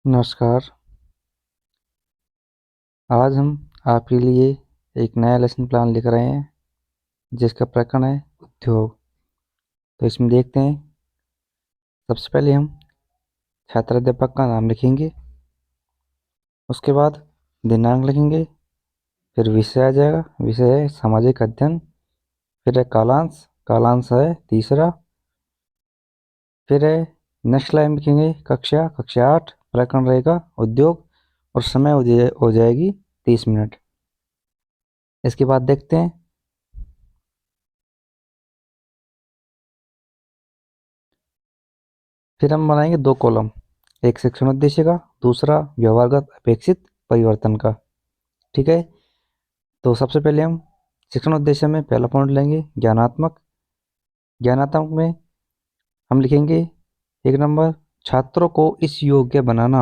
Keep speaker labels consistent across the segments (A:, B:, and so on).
A: नमस्कार। आज हम आपके लिए एक नया लेसन प्लान लिख रहे हैं जिसका प्रकरण है उद्योग। तो इसमें देखते हैं, सबसे पहले हम छात्र अध्यापक का नाम लिखेंगे, उसके बाद दिनांक लिखेंगे, फिर विषय आ जाएगा, विषय है सामाजिक अध्ययन, फिर है कालांश, कालांश है तीसरा, फिर है नेक्स्ट लाइन लिखेंगे कक्षा 8, प्रकरण रहेगा उद्योग और समय हो जाएगी 30 मिनट। इसके बाद देखते हैं, फिर हम बनाएंगे 2 कॉलम, एक शिक्षण उद्देश्य का, दूसरा व्यवहारगत अपेक्षित परिवर्तन का। ठीक है, तो सबसे पहले हम शिक्षण उद्देश्य में पहला पॉइंट लेंगे ज्ञानात्मक। ज्ञानात्मक में हम लिखेंगे 1 नंबर, छात्रों को इस योग्य बनाना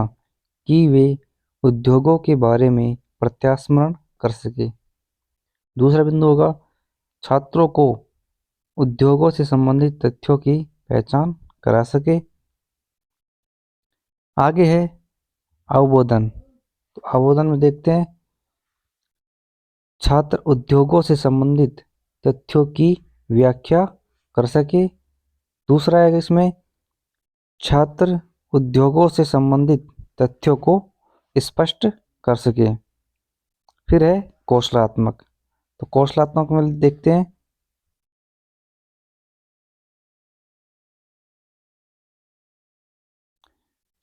A: कि वे उद्योगों के बारे में प्रत्यास्मरण कर सके। दूसरा बिंदु होगा छात्रों को उद्योगों से संबंधित तथ्यों की पहचान करा सके। आगे है अवबोधन। तो अवबोधन में देखते हैं, छात्र उद्योगों से संबंधित तथ्यों की व्याख्या कर सके। दूसरा है इसमें छात्र उद्योगों से संबंधित तथ्यों को स्पष्ट कर सके। फिर है कौशलात्मक। तो कौशलात्मक में देखते हैं,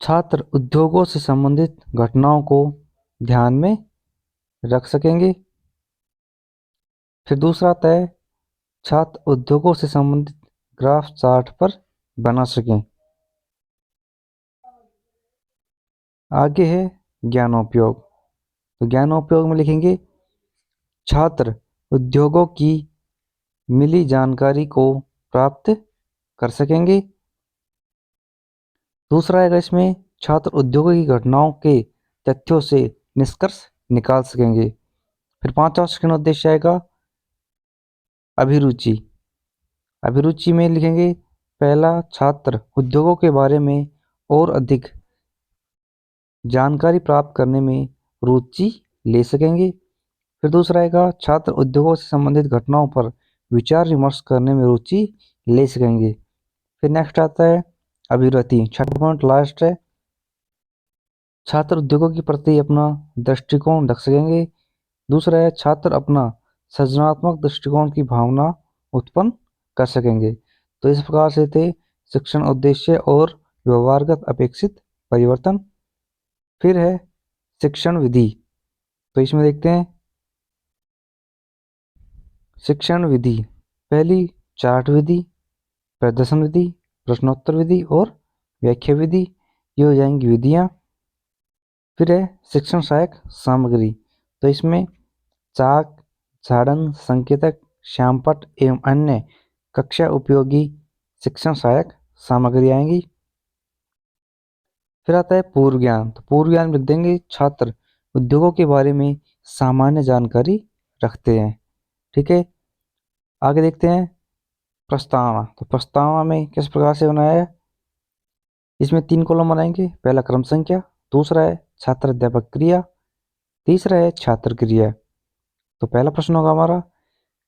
A: छात्र उद्योगों से संबंधित घटनाओं को ध्यान में रख सकेंगे। फिर दूसरा आता है छात्र उद्योगों से संबंधित ग्राफ चार्ट पर बना सकें। आगे है ज्ञानोपयोग। तो ज्ञानोपयोग में लिखेंगे छात्र उद्योगों की मिली जानकारी को प्राप्त कर सकेंगे। दूसरा आएगा इसमें छात्र उद्योगों की घटनाओं के तथ्यों से निष्कर्ष निकाल सकेंगे। फिर पांचवा शिक्षण उद्देश्य आएगा अभिरुचि। अभिरुचि में लिखेंगे पहला, छात्र उद्योगों के बारे में और अधिक जानकारी प्राप्त करने में रुचि ले सकेंगे। फिर दूसरा आएगा छात्र उद्योगों से संबंधित घटनाओं पर विचार विमर्श करने में रुचि ले सकेंगे। फिर नेक्स्ट आता है अभिवृत्ति। छठा पॉइंट लास्ट है, छात्र उद्योगों के प्रति अपना दृष्टिकोण रख सकेंगे। दूसरा है छात्र अपना सृजनात्मक दृष्टिकोण की भावना उत्पन्न कर सकेंगे। तो इस प्रकार से थे शिक्षण उद्देश्य और व्यवहारगत अपेक्षित परिवर्तन। फिर है शिक्षण विधि। तो इसमें देखते हैं शिक्षण विधि, पहली चार्ट विधि, प्रदर्शन विधि, प्रश्नोत्तर विधि और व्याख्या विधि, ये हो जाएंगी विधियां। फिर है शिक्षण सहायक सामग्री। तो इसमें चाक, झाड़न, संकेतक, श्यामपट्ट एवं अन्य कक्षा उपयोगी शिक्षण सहायक सामग्री आएंगी। फिर आता है पूर्व ज्ञान। तो पूर्व ज्ञान लिख देंगे छात्र उद्योगों के बारे में सामान्य जानकारी रखते हैं। ठीक है, आगे देखते हैं प्रस्तावना। तो प्रस्तावना में किस प्रकार से बनाया है, इसमें 3 कॉलम बनाएंगे। पहला क्रम संख्या, दूसरा है छात्र अध्यापक क्रिया, तीसरा है छात्र क्रिया। तो पहला प्रश्न होगा हमारा,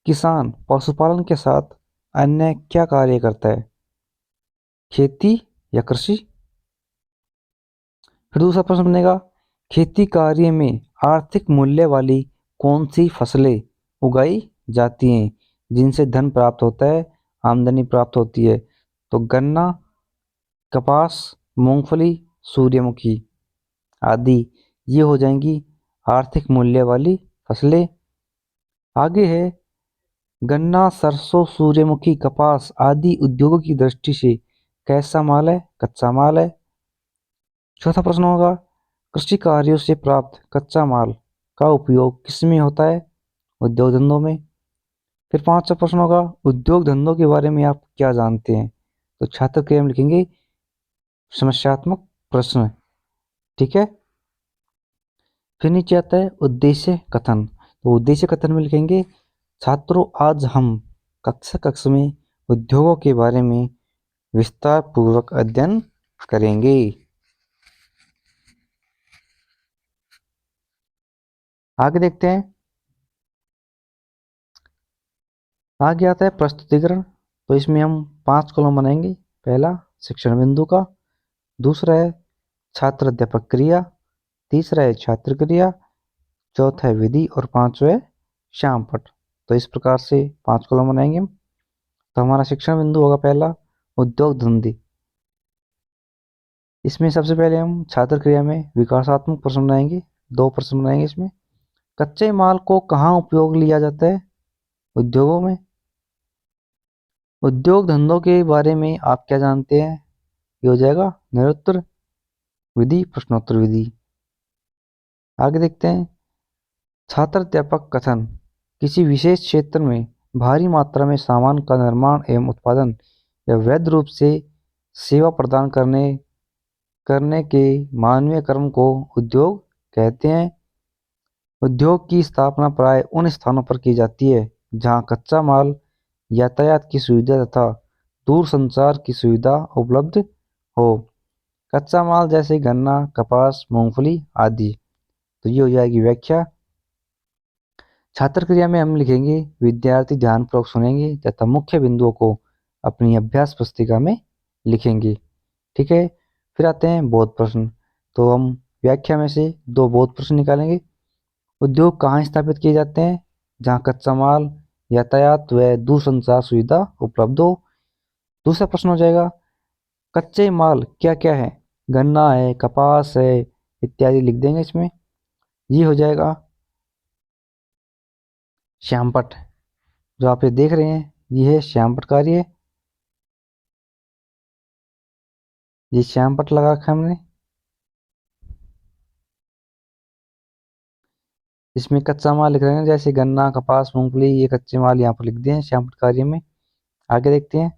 A: किसान पशुपालन के साथ अन्य क्या कार्य करता है, खेती या कृषि। फिर दूसरा प्रश्न बनेगा, खेती कार्य में आर्थिक मूल्य वाली कौन सी फसलें उगाई जाती हैं जिनसे धन प्राप्त होता है, आमदनी प्राप्त होती है। तो गन्ना, कपास, मूंगफली, सूर्यमुखी आदि ये हो जाएंगी आर्थिक मूल्य वाली फसलें। आगे है गन्ना, सरसों, सूर्यमुखी, कपास आदि उद्योगों की दृष्टि से कैसा माल है, कच्चा माल है। चौथा प्रश्न होगा, कृषि कार्यों से प्राप्त कच्चा माल का उपयोग किसमें होता है, उद्योग धंधों में। फिर पांचवा प्रश्न होगा, उद्योग धंधों के बारे में आप क्या जानते हैं। तो छात्र क्रिया में लिखेंगे समस्यात्मक प्रश्न। ठीक है, फिर नीचे आता है उद्देश्य कथन। तो उद्देश्य कथन में लिखेंगे छात्रों, आज हम कक्षा में उद्योगों के बारे में विस्तार पूर्वक अध्ययन करेंगे। आगे देखते हैं। आगे आता है प्रस्तुतिकरण। तो इसमें हम 5 कॉलम बनाएंगे। पहला शिक्षण बिंदु का, दूसरा है छात्र अध्यापक क्रिया, तीसरा है छात्र क्रिया, चौथा है विधि और पांचवा है श्यामपट। तो इस प्रकार से 5 कॉलम बनाएंगे हम। तो हमारा शिक्षण बिंदु होगा पहला उद्योग धंधे। इसमें सबसे पहले हम छात्र क्रिया में विकासात्मक प्रश्न बनाएंगे। 2 प्रश्न बनाएंगे इसमें। कच्चे माल को कहाँ उपयोग लिया जाता है? उद्योगों में। उद्योग धंधों के बारे में आप क्या जानते हैं? ये हो जाएगा निरुत्तर विधि प्रश्नोत्तर विधि। आगे देखते हैं। छात्र अध्यापक कथन। किसी विशेष क्षेत्र में भारी मात्रा में सामान का निर्माण एवं उत्पादन या वैध रूप से सेवा प्रदान करने करने के मानवीय कर्म को उद्योग कहते हैं। उद्योग की स्थापना प्राय उन स्थानों पर की जाती है जहां कच्चा माल, यातायात की सुविधा तथा दूरसंचार की सुविधा उपलब्ध हो। कच्चा माल जैसे गन्ना, कपास, मूंगफली आदि। तो ये हो जाएगी व्याख्या। छात्र क्रिया में हम लिखेंगे विद्यार्थी ध्यानपूर्वक सुनेंगे तथा मुख्य बिंदुओं को अपनी अभ्यास पुस्तिका में लिखेंगे। ठीक है। फिर आते हैं बोध प्रश्न। तो हम व्याख्या में से 2 बोध प्रश्न निकालेंगे। उद्योग कहाँ स्थापित किए जाते हैं? जहाँ कच्चा माल, यातायात व दूरसंचार सुविधा उपलब्ध हो। दूसरा प्रश्न हो जाएगा कच्चे माल क्या क्या है? गन्ना है, कपास है इत्यादि लिख देंगे इसमें। ये हो जाएगा श्यामपट्ट। जो आप ये देख रहे हैं ये है श्यामपट्ट कार्य। ये श्यामपट्ट लगा रखा है हमने। इसमें कच्चा माल लिख रहे हैं जैसे गन्ना, कपास, मूंगफली, ये कच्चे माल यहाँ पर लिख दिए हैं श्यामपट्ट कार्य में। आगे देखते हैं।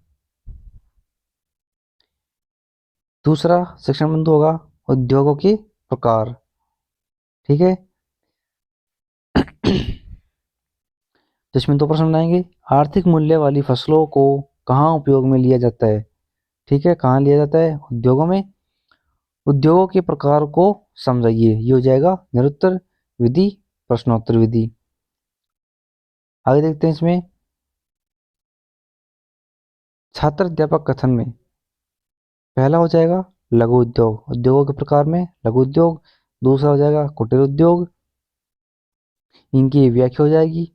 A: दूसरा शिक्षण बिंदु होगा उद्योगों के प्रकार। ठीक है। तो इसमें 2 प्रश्न बनाएंगे। आर्थिक मूल्य वाली फसलों को कहाँ उपयोग में लिया जाता है? ठीक है, कहाँ लिया जाता है? उद्योगों में। उद्योगों के प्रकार को समझाइए। ये हो जाएगा निरुत्तर विधि प्रश्नोत्तर विधि। आगे देखते हैं। इसमें छात्र अध्यापक कथन में पहला हो जाएगा लघु उद्योग। उद्योगों के प्रकार में लघु उद्योग। दूसरा हो जाएगा कुटीर उद्योग, इनकी व्याख्या हो जाएगी।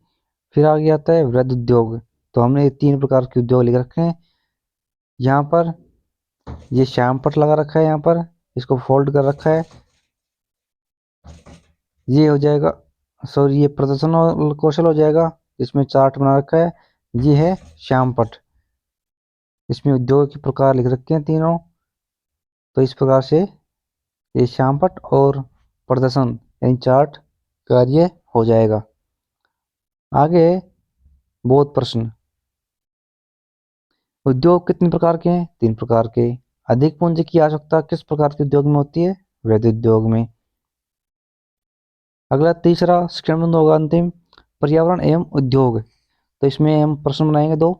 A: फिर आगे आता है वृहद उद्योग। तो हमने 3 प्रकार के उद्योग लिख रखे हैं यहाँ पर। ये श्यामपट्ट लगा रखा है यहाँ पर, इसको फोल्ड कर रखा है। ये हो जाएगा, सॉरी, ये प्रदर्शन और कौशल हो जाएगा, इसमें चार्ट बना रखा है। ये है श्यामपट्ट। इसमें उद्योग के प्रकार लिख रखे हैं तीनों। तो इस प्रकार से ये श्यामपट्ट और प्रदर्शन यानी चार्ट कार्य हो जाएगा। आगे बोध प्रश्न। उद्योग कितने प्रकार के हैं? 3 प्रकार के। अधिक पूंजी की आवश्यकता किस प्रकार के उद्योग में होती है? वृहद उद्योग में। अगला तीसरा शिक्षण बिंदु होगा अंतिम पर्यावरण एवं उद्योग। तो इसमें हम प्रश्न बनाएंगे 2।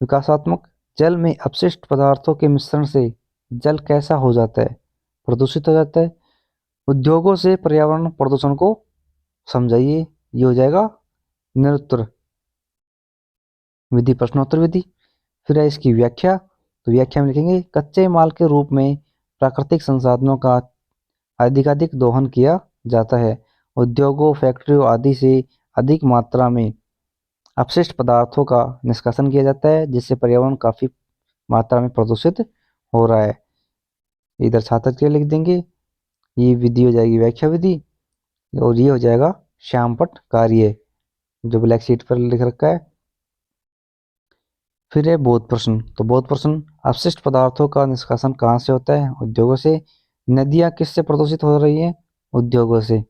A: विकासात्मक। जल में अपशिष्ट पदार्थों के मिश्रण से जल कैसा हो जाता है? प्रदूषित हो जाता है। उद्योगों से पर्यावरण प्रदूषण को समझाइए। ये हो जाएगा निरुत्तर विधि प्रश्नोत्तर विधि। फिर है इसकी व्याख्या। तो व्याख्या में लिखेंगे कच्चे माल के रूप में प्राकृतिक संसाधनों का अधिकाधिक दोहन किया जाता है। उद्योगों, फैक्ट्रियों आदि से अधिक मात्रा में अपशिष्ट पदार्थों का निष्कासन किया जाता है जिससे पर्यावरण काफी मात्रा में प्रदूषित हो रहा है। इधर छात्र के लिख देंगे। ये विधि हो जाएगी व्याख्या विधि और ये हो जाएगा श्यामपट्ट कार्य जो ब्लैक शीट पर लिख रखा है। फिर है बोध प्रश्न। तो बोध प्रश्न अपशिष्ट पदार्थों का निष्कासन कहाँ से होता है? उद्योगों से। नदियां किससे प्रदूषित हो रही हैं? उद्योगों से।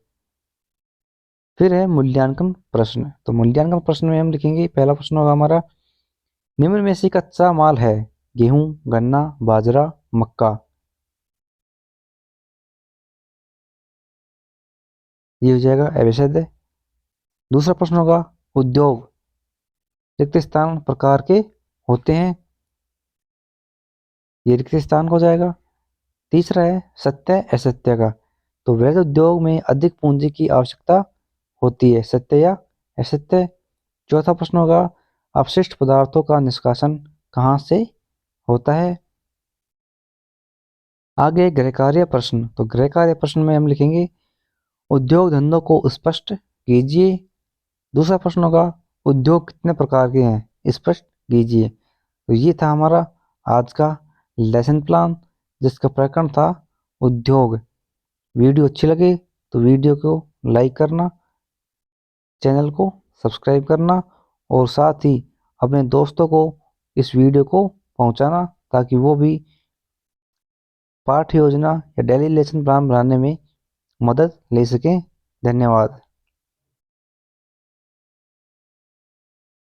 A: फिर है मूल्यांकन प्रश्न। तो मूल्यांकन प्रश्न में हम लिखेंगे पहला प्रश्न होगा हमारा निम्न में से कच्चा माल है गेहूं, गन्ना, बाजरा, मक्का। ये हो जाएगा अवैध है। दूसरा प्रश्न होगा उद्योग रिक्त स्थान प्रकार के होते हैं। ये रिक्त स्थान हो जाएगा। तीसरा है सत्य असत्य का। तो वैध उद्योग में अधिक पूंजी की आवश्यकता होती है, सत्य या असत्य। चौथा प्रश्न होगा अपशिष्ट पदार्थों का निष्कासन कहाँ से होता है। आगे गृह कार्य प्रश्न, तो गृह कार्य प्रश्न में हम लिखेंगे उद्योग धंधों को स्पष्ट कीजिए। दूसरा प्रश्न होगा उद्योग कितने प्रकार के हैं, स्पष्ट कीजिए। तो ये था हमारा आज का लेसन प्लान जिसका प्रकरण था उद्योग। वीडियो अच्छी लगे तो वीडियो को लाइक करना, चैनल को सब्सक्राइब करना और साथ ही अपने दोस्तों को इस वीडियो को पहुंचाना ताकि वो भी पाठ्य योजना या डेली लेसन प्लान बनाने में मदद ले सकें। धन्यवाद।